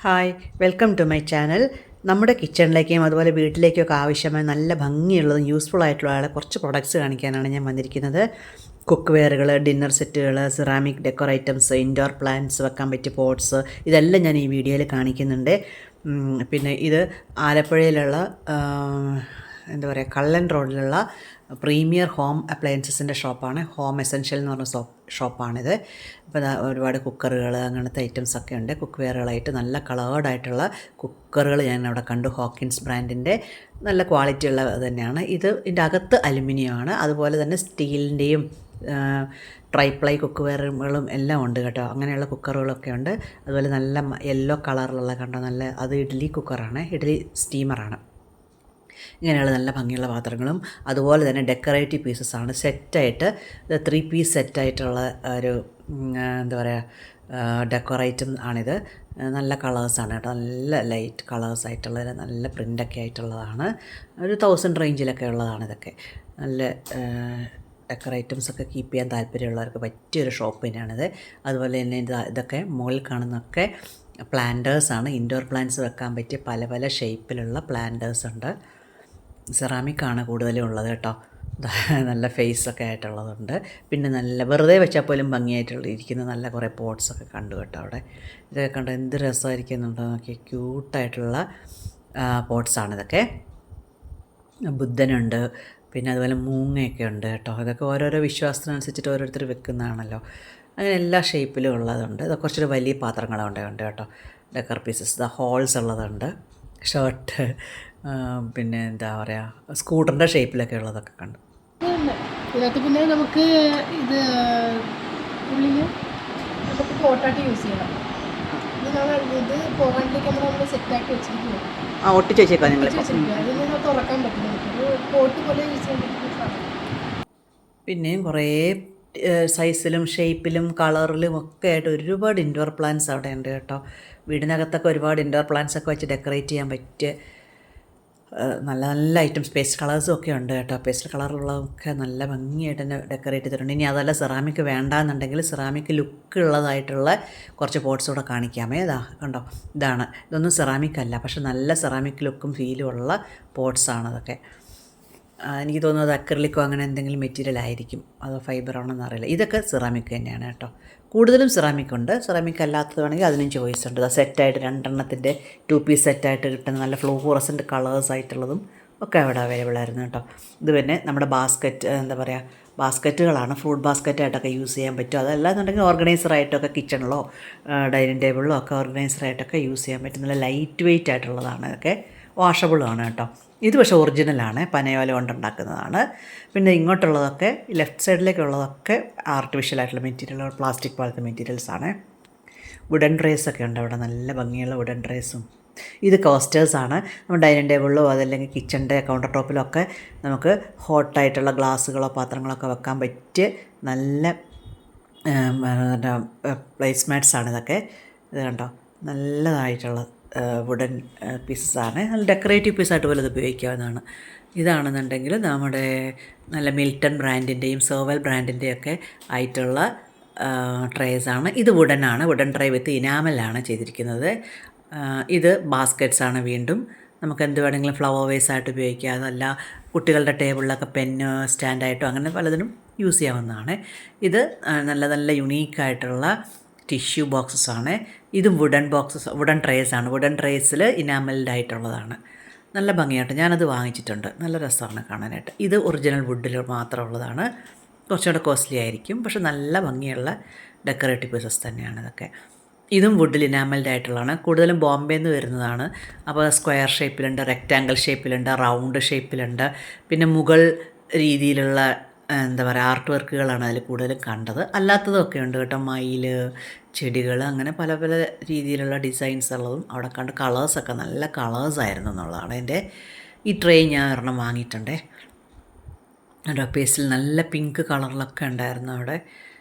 Hi welcome to my channel. നമ്മുടെ കിച്ചണിലേക്കും അതുപോലെ വീട്ടിലേക്കൊക്കെ ആവശ്യമായ നല്ല ഭംഗിയുള്ളതും യൂസ്ഫുൾ ആയിട്ടുള്ള കുറച്ച് പ്രൊഡക്ട്സ് കാണിക്കാനാണ് ഞാൻ വന്നിരിക്കുന്നത്. കുക്ക് വെയറുകൾ, ഡിന്നർ സെറ്റുകൾ, ceramic decor items, indoor plants വെക്കാൻ പറ്റിയ പോട്ട്സ്, ഇതെല്ലാം ഞാൻ ഈ വീഡിയോയിൽ കാണിക്കുന്നുണ്ട്. പിന്നെ ഇത് ആലപ്പുഴയിലുള്ള എന്താ പറയുക, കള്ളൻ റോഡിലുള്ള പ്രീമിയർ ഹോം അപ്ലയൻസസിൻ്റെ ഷോപ്പാണ്. ഹോം എസെൻഷ്യൽ എന്ന് പറഞ്ഞ ഷോപ്പാണിത്. അപ്പോൾ ഒരുപാട് കുക്കറുകൾ അങ്ങനത്തെ ഐറ്റംസൊക്കെ ഉണ്ട്. കുക്ക് വെയറുകളായിട്ട് നല്ല കളേർഡായിട്ടുള്ള കുക്കറുകൾ ഞാൻ അവിടെ കണ്ടു. ഹോക്കിൻസ് ബ്രാൻഡിൻ്റെ നല്ല ക്വാളിറ്റി ഉള്ള തന്നെയാണ്. ഇതിൻ്റെ അകത്ത് അലുമിനിയമാണ്. അതുപോലെ തന്നെ സ്റ്റീലിൻ്റെയും ട്രൈപ്ലൈ കുക്ക് വെയറുകളും എല്ലാം ഉണ്ട് കേട്ടോ. അങ്ങനെയുള്ള കുക്കറുകളൊക്കെ ഉണ്ട്. അതുപോലെ നല്ല യെല്ലോ കളറിലുള്ള കണ്ടോ, നല്ല അത് ഇഡ്ഡലി കുക്കറാണ്, ഇഡ്ഡലി സ്റ്റീമറാണ്. ഇങ്ങനെയുള്ള നല്ല ഭംഗിയുള്ള പാത്രങ്ങളും അതുപോലെ തന്നെ ഡെക്കറേറ്റീവ് പീസസ്സാണ്. സെറ്റായിട്ട് 3 പീസ് സെറ്റായിട്ടുള്ള ഒരു എന്താ പറയുക, ഡെക്കോർ ഐറ്റം ആണിത്. നല്ല കളേഴ്സാണ് കേട്ടോ, നല്ല ലൈറ്റ് കളേഴ്സായിട്ടുള്ള നല്ല പ്രിൻ്റൊക്കെ ആയിട്ടുള്ളതാണ്. ഒരു 1000 റേഞ്ചിലൊക്കെ ഉള്ളതാണ് ഇതൊക്കെ. നല്ല ഡെക്കർ ഐറ്റംസൊക്കെ കീപ്പ് ചെയ്യാൻ താല്പര്യമുള്ളവർക്ക് പറ്റിയൊരു ഷോപ്പ് തന്നെയാണിത്. അതുപോലെ തന്നെ ഇതൊക്കെ മുകളിൽ കാണുന്നതൊക്കെ പ്ലാന്റേഴ്സാണ്. ഇൻഡോർ പ്ലാന്റ്സ് വെക്കാൻ പറ്റിയ പല പല ഷേപ്പിലുള്ള പ്ലാന്റേഴ്സ് ഉണ്ട്. സെറാമിക്കാണ് കൂടുതലും ഉള്ളത് കേട്ടോ. നല്ല ഫേസൊക്കെ ആയിട്ടുള്ളതുണ്ട്. പിന്നെ നല്ല വെറുതെ വെച്ചാൽ പോലും ഭംഗിയായിട്ടുള്ള ഇരിക്കുന്ന നല്ല കുറേ പോട്ട്സൊക്കെ കണ്ടു കേട്ടോ അവിടെ. ഇതൊക്കെ കണ്ട് എന്ത് രസമായിരിക്കുന്നുണ്ടോ നോക്കി, ക്യൂട്ടായിട്ടുള്ള പോട്ട്സാണിതൊക്കെ. ബുദ്ധനുണ്ട്, പിന്നെ അതുപോലെ മൂങ്ങയൊക്കെ ഉണ്ട് കേട്ടോ. ഇതൊക്കെ ഓരോരോ വിശ്വാസത്തിനനുസരിച്ചിട്ട് ഓരോരുത്തർ വെക്കുന്നതാണല്ലോ. അങ്ങനെ എല്ലാ ഷേപ്പിലും ഉള്ളതുണ്ട്. ഇത് കുറച്ചൊരു വലിയ പാത്രങ്ങളുണ്ട് കേട്ടോ. ഡെക്കർ പീസസ്, ഹോൾസ് ഉള്ളതുണ്ട്. ഷർട്ട്, പിന്നെ എന്താ പറയുക, സ്കൂട്ടറിൻ്റെ ഷേപ്പിലൊക്കെ ഉള്ളതൊക്കെ കണ്ടു. ഇതിനകത്ത് പിന്നെ നമുക്ക് ഇത് ഉള്ളിൽ നമുക്ക് പോട്ടായിട്ട് യൂസ് ചെയ്യണം. ഇത് പോകാണ്ടിലേക്ക് നമ്മൾ സെറ്റാക്കി വെച്ചിരിക്കുക. ഒട്ടിച്ച് വെച്ചേക്കാം നിങ്ങൾ. അതിന് തുറക്കാൻ പറ്റില്ല, ഒരു പോട്ട് പോലെ യൂസ് ചെയ്യാൻ പറ്റുന്ന. പിന്നെയും കുറേ സൈസിലും ഷേപ്പിലും കളറിലും ഒക്കെ ആയിട്ട് ഒരുപാട് ഇൻഡോർ പ്ലാന്റ്സ് അവിടെ ഉണ്ട് കേട്ടോ. വീടിനകത്തൊക്കെ ഒരുപാട് ഇൻഡോർ പ്ലാന്റ്സ് ഒക്കെ വെച്ച് ഡെക്കറേറ്റ് ചെയ്യാൻ പറ്റിയ നല്ല നല്ല ഐറ്റംസ്, പേസ്റ്റൽ കളേഴ്സും ഒക്കെ ഉണ്ട് കേട്ടോ. പേസ്റ്റൽ കളറുള്ളതൊക്കെ നല്ല ഭംഗിയായിട്ട് തന്നെ ഡെക്കറേറ്റ് ചെയ്തിട്ടുണ്ട്. ഇനി അതല്ല സെറാമിക് വേണ്ടാന്നുണ്ടെങ്കിൽ സെറാമിക് ലുക്ക് ഉള്ളതായിട്ടുള്ള കുറച്ച് പോട്ട്സ് കൂടെ കാണിക്കാമേ. കണ്ടോ, ഇതൊന്നും സെറാമിക് അല്ല, പക്ഷെ നല്ല സെറാമിക് ലുക്കും ഫീലും ഉള്ള പോട്ട്സാണ് അതൊക്കെ. എനിക്ക് തോന്നുന്നത് അക്രിലിക്കോ അങ്ങനെ എന്തെങ്കിലും മെറ്റീരിയൽ ആയിരിക്കും, അതോ ഫൈബറാണെന്ന് അറിയില്ല. ഇതൊക്കെ സെറാമിക് തന്നെയാണ് കേട്ടോ. കൂടുതലും സെറാമിക് ഉണ്ട്. സെറാമിക് അല്ലാത്തത് വേണമെങ്കിൽ അതിനും ചോയ്സ് ഉണ്ട്. സെറ്റായിട്ട് 2 2 പീസ് സെറ്റായിട്ട് കിട്ടുന്ന നല്ല ഫ്ലൂറസെൻ്റ് കളേഴ്സ് ആയിട്ടുള്ളതും ഒക്കെ അവിടെ അവൈലബിൾ ആയിരുന്നു കേട്ടോ. ഇത് പിന്നെ നമ്മുടെ ബാസ്ക്കറ്റ്, എന്താ പറയുക, ബാസ്ക്കറ്റുകളാണ്. ഫ്രൂട്ട് ബാസ്ക്കറ്റായിട്ടൊക്കെ യൂസ് ചെയ്യാൻ പറ്റും. അതല്ലാന്നുണ്ടെങ്കിൽ ഓർഗനൈസറായിട്ടൊക്കെ കിച്ചണിലോ ഡൈനിങ് ടേബിളിലോ ഒക്കെ ഓർഗനൈസറായിട്ടൊക്കെ യൂസ് ചെയ്യാൻ പറ്റും. നല്ല ലൈറ്റ് വെയ്റ്റ് ആയിട്ടുള്ളതാണ് ഇതൊക്കെ. വാഷബിളുമാണ് കേട്ടോ. ഇത് പക്ഷേ ഒറിജിനലാണ്, പനയോല കൊണ്ടുണ്ടാക്കുന്നതാണ്. പിന്നെ ഇങ്ങോട്ടുള്ളതൊക്കെ ലെഫ്റ്റ് സൈഡിലേക്കുള്ളതൊക്കെ ആർട്ടിഫിഷ്യലായിട്ടുള്ള മെറ്റീരിയൽ, പ്ലാസ്റ്റിക് പോലത്തെ മെറ്റീരിയൽസാണ്. വുഡൻ ട്രേസൊക്കെ ഉണ്ട് അവിടെ, നല്ല ഭംഗിയുള്ള വുഡൻ ട്രേസും. ഇത് കോസ്റ്റേഴ്സാണ്. നമ്മൾ ഡൈനിങ് ടേബിളിലോ അതല്ലെങ്കിൽ കിച്ചണിൻ്റെ കൗണ്ടർ ടോപ്പിലോ ഒക്കെ നമുക്ക് ഹോട്ടായിട്ടുള്ള ഗ്ലാസ്സുകളോ പാത്രങ്ങളൊക്കെ വെക്കാൻ പറ്റിയ നല്ല പ്ലേസ് മാറ്റ്സാണ് ഇതൊക്കെ. ഇത് കണ്ടോ, നല്ലതായിട്ടുള്ള വുഡൻ പീസസാണ്. നല്ല ഡെക്കറേറ്റീവ് പീസായിട്ട് പോലും ഇത് ഉപയോഗിക്കാവുന്നതാണ്. ഇതാണെന്നുണ്ടെങ്കിൽ നമ്മുടെ നല്ല മിൽട്ടൺ ബ്രാൻഡിൻ്റെയും സോവൽ ബ്രാൻഡിൻ്റെയൊക്കെ ആയിട്ടുള്ള ട്രേസാണ്. ഇത് വുഡനാണ്, വുഡൻ ട്രേ വിത്ത് ഇനാമലാണ് ചെയ്തിരിക്കുന്നത്. ഇത് ബാസ്ക്കറ്റ്സാണ്. വീണ്ടും നമുക്ക് എന്ത് വേണമെങ്കിലും ഫ്ലവർ വേസായിട്ട് ഉപയോഗിക്കാം. അതല്ല കുട്ടികളുടെ ടേബിളിലൊക്കെ പെന്ന് സ്റ്റാൻഡായിട്ടോ അങ്ങനെ പലതിനും യൂസ് ചെയ്യാവുന്നതാണ്. ഇത് നല്ല നല്ല യുണീക്കായിട്ടുള്ള ടിഷ്യൂ ബോക്സസാണ്. ഇതും വുഡൻ ട്രേസാണ്. വുഡൻ ട്രേസിൽ ഇനാമൽഡ് ആയിട്ടുള്ളതാണ്. നല്ല ഭംഗിയായിട്ട് ഞാനത് വാങ്ങിച്ചിട്ടുണ്ട്. നല്ല രസമാണ് കാണാനായിട്ട്. ഇത് ഒറിജിനൽ വുഡിൽ മാത്രമുള്ളതാണ്. കുറച്ചുകൂടെ കോസ്റ്റ്ലി ആയിരിക്കും, പക്ഷെ നല്ല ഭംഗിയുള്ള ഡെക്കറേറ്റീവ് പീസസ് തന്നെയാണ് ഇതൊക്കെ. ഇതും വുഡിൽ ഇനാമൽഡ് ആയിട്ടുള്ളതാണ്. കൂടുതലും ബോംബെയിൽ നിന്ന് വരുന്നതാണ്. അപ്പോൾ സ്ക്വയർ ഷേപ്പിലുണ്ട്, റെക്റ്റാങ്കിൾ ഷേപ്പിലുണ്ട്, റൗണ്ട് ഷേപ്പിലുണ്ട്. പിന്നെ മുകൾ രീതിയിലുള്ള എന്താ പറയുക, ആർട്ട് വർക്കുകളാണ് അതിൽ കൂടുതലും കണ്ടത്. അല്ലാത്തതൊക്കെ ഉണ്ട് കേട്ടോ. മയിൽ, ചെടികൾ, അങ്ങനെ പല പല രീതിയിലുള്ള ഡിസൈൻസ് ഉള്ളതും അവിടെ കണ്ട്. കളേഴ്സൊക്കെ നല്ല കളേഴ്സായിരുന്നു എന്നുള്ളതാണ്. എൻ്റെ ഈ ട്രേ ഞാൻ ഒരെണ്ണം വാങ്ങിയിട്ടുണ്ടേ. കേട്ടോ, പേസ്റ്റിൽ നല്ല പിങ്ക് കളറിലൊക്കെ ഉണ്ടായിരുന്നു അവിടെ.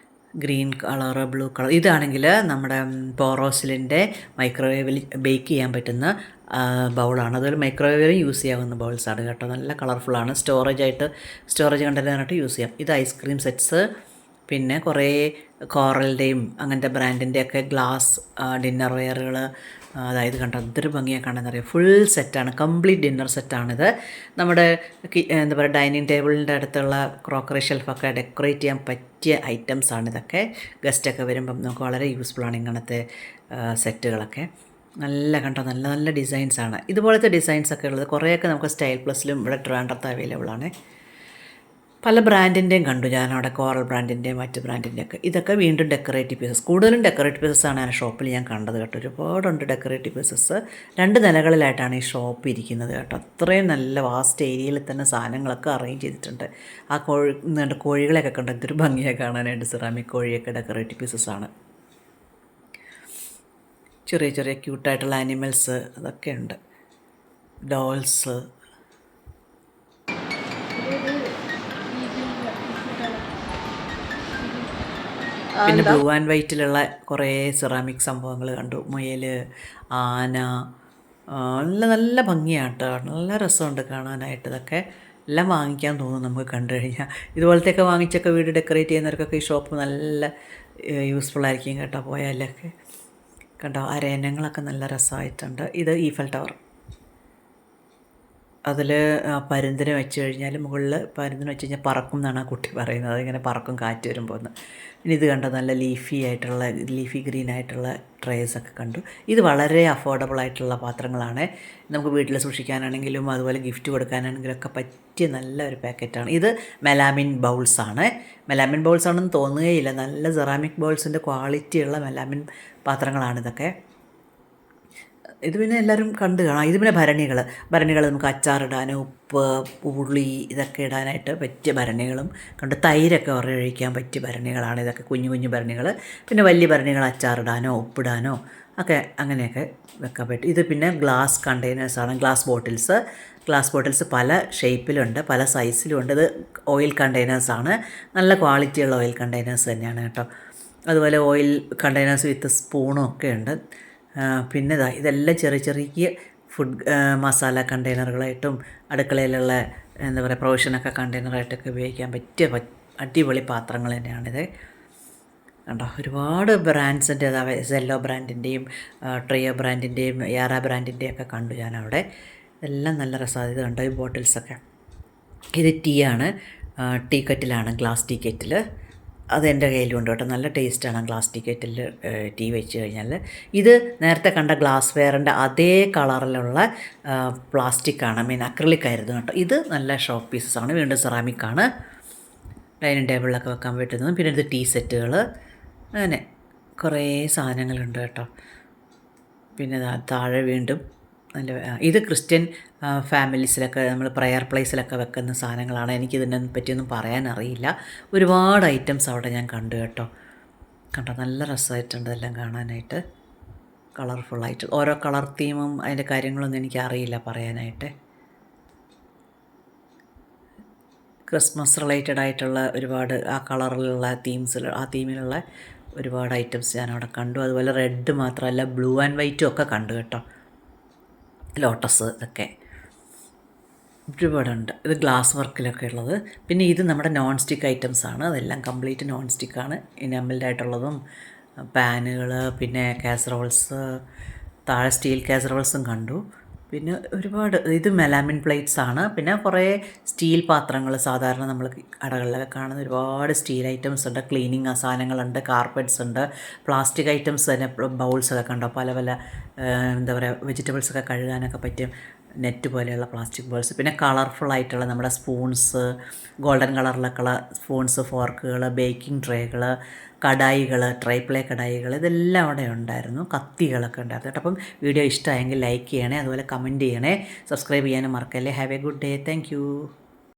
Green colour, blue colour. ഇതാണെങ്കിൽ നമ്മുടെ പോറോസിലിൻ്റെ മൈക്രോവേവിൽ ബേക്ക് ചെയ്യാൻ പറ്റുന്ന ബൗളാണ്. അതുപോലെ മൈക്രോവേവിൽ യൂസ് ചെയ്യാവുന്ന ബൗൾസാണ് കേട്ടോ. നല്ല കളർഫുള്ളാണ്. സ്റ്റോറേജ് കണ്ടെയ്നറായിട്ട് യൂസ് ചെയ്യാം. ഇത് ഐസ്ക്രീം സെറ്റ്സ്, പിന്നെ കുറേ കോറലിൻ്റെയും അങ്ങനത്തെ ബ്രാൻഡിൻ്റെയൊക്കെ ഗ്ലാസ് ഡിന്നർ വെയറുകൾ, അതായത് കണ്ടോ എന്തൊരു ഭംഗിയാണ് കാണാനറിയാം. ഫുൾ സെറ്റാണ്, കംപ്ലീറ്റ് ഡിന്നർ സെറ്റാണിത്. നമ്മുടെ എന്താ പറയുക ഡൈനിങ് ടേബിളിൻ്റെ അടുത്തുള്ള ക്രോക്കറി ഷെൽഫൊക്കെ ഡെക്കറേറ്റ് ചെയ്യാൻ പറ്റിയ ഐറ്റംസാണ് ഇതൊക്കെ. ഗസ്റ്റൊക്കെ വരുമ്പം നമുക്ക് വളരെ യൂസ്ഫുള്ളാണ് ഇങ്ങനത്തെ സെറ്റുകളൊക്കെ. നല്ല കണ്ടോ നല്ല നല്ല ഡിസൈൻസാണ്. ഇതുപോലത്തെ ഡിസൈൻസൊക്കെ ഉള്ളത് കുറേയൊക്കെ നമുക്ക് സ്റ്റൈൽ പ്ലസിലും ഇവിടെ ട്രിവാൻഡ്രത്ത് അവൈലബിളാണ്. പല ബ്രാൻഡിൻ്റെയും കണ്ടു ഞാനവിടെ, കോറൽ ബ്രാൻഡിൻ്റെയും മറ്റ് ബ്രാൻഡിൻ്റെയൊക്കെ. ഇതൊക്കെ വീണ്ടും ഡെക്കറേറ്റീവ് പീസസ്, കൂടുതലും ഡെക്കറേറ്റീവ് പീസസ്സാണ് ആ ഷോപ്പിൽ ഞാൻ കണ്ടത് കേട്ടോ. ഒരുപാടുണ്ട് ഡെക്കറേറ്റീവ് പീസസ്. 2 നിലകളിലായിട്ടാണ് ഈ ഷോപ്പ് ഇരിക്കുന്നത് കേട്ടോ. അത്രയും നല്ല വാസ്റ്റ് ഏരിയയിൽ തന്നെ സാധനങ്ങളൊക്കെ അറേഞ്ച് ചെയ്തിട്ടുണ്ട്. ആ കോഴികളെയൊക്കെ കണ്ടു എന്തൊരു ഭംഗിയാണ് കാണാനായിട്ട്. സിറാമിക് കോഴിയൊക്കെ ഡെക്കറേറ്റീവ് പീസസ്സാണ്. ചെറിയ ചെറിയ ക്യൂട്ടായിട്ടുള്ള ആനിമൽസ് അതൊക്കെ ഉണ്ട്. ഡോൾസ്, പിന്നെ ബ്ലൂ ആൻഡ് വൈറ്റിലുള്ള കുറേ സിറാമിക് സംഭവങ്ങൾ കണ്ടു. മുയൽ, ആന, നല്ല നല്ല ഭംഗിയാണ് കേട്ടോ. നല്ല രസമുണ്ട് കാണാനായിട്ട്. ഇതൊക്കെ എല്ലാം വാങ്ങിക്കാൻ തോന്നും നമുക്ക് കണ്ടു കഴിഞ്ഞാൽ. ഇതുപോലത്തെയൊക്കെ വാങ്ങിച്ചൊക്കെ വീട് ഡെക്കറേറ്റ് ചെയ്യുന്നവർക്കൊക്കെ ഈ ഷോപ്പ് നല്ല യൂസ്ഫുള്ളായിരിക്കും കേട്ടോ പോയാലൊക്കെ. കണ്ടോ അരയന്നങ്ങളൊക്കെ നല്ല രസമായിട്ടുണ്ട്. ഇത് ഈഫൽ ടവർ. അതിൽ പരുന്തിനെ വെച്ച് കഴിഞ്ഞാൽ മുകളിൽ പരുന്തിനെ വെച്ച് കഴിഞ്ഞാൽ പറക്കും എന്നാണ് ആ കുട്ടി പറയുന്നത്. അതിങ്ങനെ പറക്കും കാറ്റ് വരുമ്പോൾ എന്ന്. ഇനി ഇത് കണ്ടോ നല്ല ലീഫി ഗ്രീൻ ആയിട്ടുള്ള ട്രേസൊക്കെ കണ്ടു. ഇത് വളരെ അഫോർഡബിൾ ആയിട്ടുള്ള പാത്രങ്ങളാണ്. നമുക്ക് വീട്ടിൽ സൂക്ഷിക്കാനാണെങ്കിലും അതുപോലെ ഗിഫ്റ്റ് കൊടുക്കാനാണെങ്കിലും ഒക്കെ പറ്റിയ നല്ലൊരു പാക്കറ്റാണ്. ഇത് മെലാമിൻ ബൗൾസാണ്. മെലാമിൻ ബൗൾസ് ആണെന്ന് തോന്നുകയില്ല. നല്ല സെറാമിക് ബൗൾസിൻ്റെ ക്വാളിറ്റിയുള്ള മെലാമിൻ പാത്രങ്ങളാണിതൊക്കെ. ഇത് പിന്നെ എല്ലാവരും കണ്ടു കാണാം. ഇത് പിന്നെ ഭരണികൾ നമുക്ക് അച്ചാറിടാനും ഉപ്പ്, ഉള്ളി ഇതൊക്കെ ഇടാനായിട്ട് പറ്റിയ ഭരണികളും കണ്ട്. തൈരൊക്കെ ഒഴിക്കാൻ പറ്റിയ ഭരണികളാണ് ഇതൊക്കെ, കുഞ്ഞു കുഞ്ഞു ഭരണികൾ. പിന്നെ വലിയ ഭരണികൾ അച്ചാറിടാനോ ഉപ്പിടാനോ ഒക്കെ അങ്ങനെയൊക്കെ വെക്കാൻ പറ്റും. ഇത് പിന്നെ ഗ്ലാസ് കണ്ടെയ്നേഴ്സാണ്, ഗ്ലാസ് ബോട്ടിൽസ് പല ഷേപ്പിലുണ്ട്, പല സൈസിലുമുണ്ട്. ഇത് ഓയിൽ കണ്ടെയ്നേഴ്സാണ്. നല്ല ക്വാളിറ്റിയുള്ള ഓയിൽ കണ്ടെയ്നേഴ്സ് തന്നെയാണ് കേട്ടോ. അതുപോലെ ഓയിൽ കണ്ടെയ്നേഴ്സ് വിത്ത് സ്പൂണും ഒക്കെ ഉണ്ട്. പിന്നെ ഇതെല്ലാം ചെറിയ ചെറിയ ഫുഡ് മസാല കണ്ടെയ്നറുകളായിട്ടും അടുക്കളയിലുള്ള എന്താ പറയുക പ്രൊവിഷനൊക്കെ കണ്ടെയ്നറായിട്ടൊക്കെ ഉപയോഗിക്കാൻ പറ്റിയ അടിപൊളി പാത്രങ്ങൾ തന്നെയാണിത് കണ്ടോ. ഒരുപാട് ബ്രാൻഡ്സിൻ്റെ സെല്ലോ ബ്രാൻഡിൻ്റെയും ട്രിയോ ബ്രാൻഡിൻ്റെയും യാറ ബ്രാൻഡിൻ്റെയും ഒക്കെ കണ്ടു ഞാനവിടെ. എല്ലാം നല്ല രസമാണ്. ഇത് കണ്ടോ ഈ ബോട്ടിൽസൊക്കെ. ഇത് ടീ ആണ്, ടീ കെറ്റിലാണ്, ഗ്ലാസ് ടീ കെറ്റിൽ. അതെൻ്റെ കയ്യിലുണ്ട് കേട്ടോ. നല്ല ടേസ്റ്റാണ് ഗ്ലാസ് ടീ കെറ്റിൽ ടീ വെച്ച് കഴിഞ്ഞാൽ. ഇത് നേരത്തെ കണ്ട ഗ്ലാസ് വെയറിൻ്റെ അതേ കളറിലുള്ള പ്ലാസ്റ്റിക്കാണ്, അക്രിലിക് ആയിരുന്നു കേട്ടോ. ഇത് നല്ല ഷോപ്പ് പീസസാണ്, വീണ്ടും സെറാമിക്കാണ്. ഡൈനിങ് ടേബിളിലൊക്കെ വെക്കാൻ പറ്റുന്നതും. പിന്നെ ഇത് ടീ സെറ്റുകൾ, അങ്ങനെ കുറേ സാധനങ്ങളുണ്ട് കേട്ടോ. പിന്നെ താഴെ വീണ്ടും നല്ല ഇത് ക്രിസ്ത്യൻ ഫാമിലീസിലൊക്കെ നമ്മൾ പ്രെയർ പ്ലേസിലൊക്കെ വെക്കുന്ന സാധനങ്ങളാണ്. എനിക്കിതിനെ പറ്റിയൊന്നും പറയാനറിയില്ല. ഒരുപാട് ഐറ്റംസ് അവിടെ ഞാൻ കണ്ടു കേട്ടോ. നല്ല രസമായിട്ടുണ്ട് എല്ലാം കാണാനായിട്ട്, കളർഫുള്ളായിട്ട്. ഓരോ കളർ തീമും അതിൻ്റെ കാര്യങ്ങളൊന്നും എനിക്കറിയില്ല പറയാനായിട്ട്. ക്രിസ്മസ് റിലേറ്റഡ് ആയിട്ടുള്ള ഒരുപാട് ആ കളറിലുള്ള ആ തീമിലുള്ള ഒരുപാട് ഐറ്റംസ് ഞാനവിടെ കണ്ടു. അതുപോലെ റെഡ് മാത്രമല്ല ബ്ലൂ ആൻഡ് വൈറ്റും ഒക്കെ കണ്ടു കേട്ടോ. ലോട്ടസ് ഇതൊക്കെ ഒരുപാടുണ്ട്. ഇത് ഗ്ലാസ് വർക്കിലൊക്കെ ഉള്ളത്. പിന്നെ ഇത് നമ്മുടെ നോൺ സ്റ്റിക്ക് ഐറ്റംസാണ്. അതെല്ലാം കംപ്ലീറ്റ് നോൺ സ്റ്റിക്കാണ്. ഇനാമൽഡ് ആയിട്ടുള്ളതും പാനുകൾ, പിന്നെ കാസറോൾസ്, താഴെ സ്റ്റീൽ കാസറോൾസും കണ്ടു. പിന്നെ ഒരുപാട് ഇത് മെലാമിൻ പ്ലേറ്റ്സ് ആണ്. പിന്നെ കുറേ സ്റ്റീൽ പാത്രങ്ങൾ, സാധാരണ നമ്മൾ കടകളിലൊക്കെ കാണുന്ന ഒരുപാട് സ്റ്റീൽ ഐറ്റംസ് ഉണ്ട്. ക്ലീനിങ് സാധനങ്ങളുണ്ട്, കാർപ്പറ്റ്സ് ഉണ്ട്, പ്ലാസ്റ്റിക് ഐറ്റംസ് തന്നെ, ബൗൾസൊക്കെ കണ്ടോ, പല പല എന്താ പറയുക വെജിറ്റബിൾസൊക്കെ കഴുകാനൊക്കെ പറ്റും നെറ്റ് പോലെയുള്ള പ്ലാസ്റ്റിക് ബൗൾസ്. പിന്നെ കളർഫുള്ളായിട്ടുള്ള നമ്മുടെ സ്പൂൺസ്, ഗോൾഡൻ കളറിലൊക്കെയുള്ള സ്പൂൺസ്, ഫോർക്കുകൾ, ബേക്കിംഗ് ട്രേകൾ, കടായികൾ, ട്രൈപ്ലേ കടായികൾ, ഇതെല്ലാം അവിടെ ഉണ്ടായിരുന്നു. കത്തികളൊക്കെ ഉണ്ടായിരുന്നു കേട്ടോ. അപ്പം വീഡിയോ ഇഷ്ടമായെങ്കിൽ ലൈക്ക് ചെയ്യണേ, അതുപോലെ കമൻറ്റ് ചെയ്യണേ, സബ്സ്ക്രൈബ് ചെയ്യാനും മറക്കല്ലേ. Have A good day. Thank you.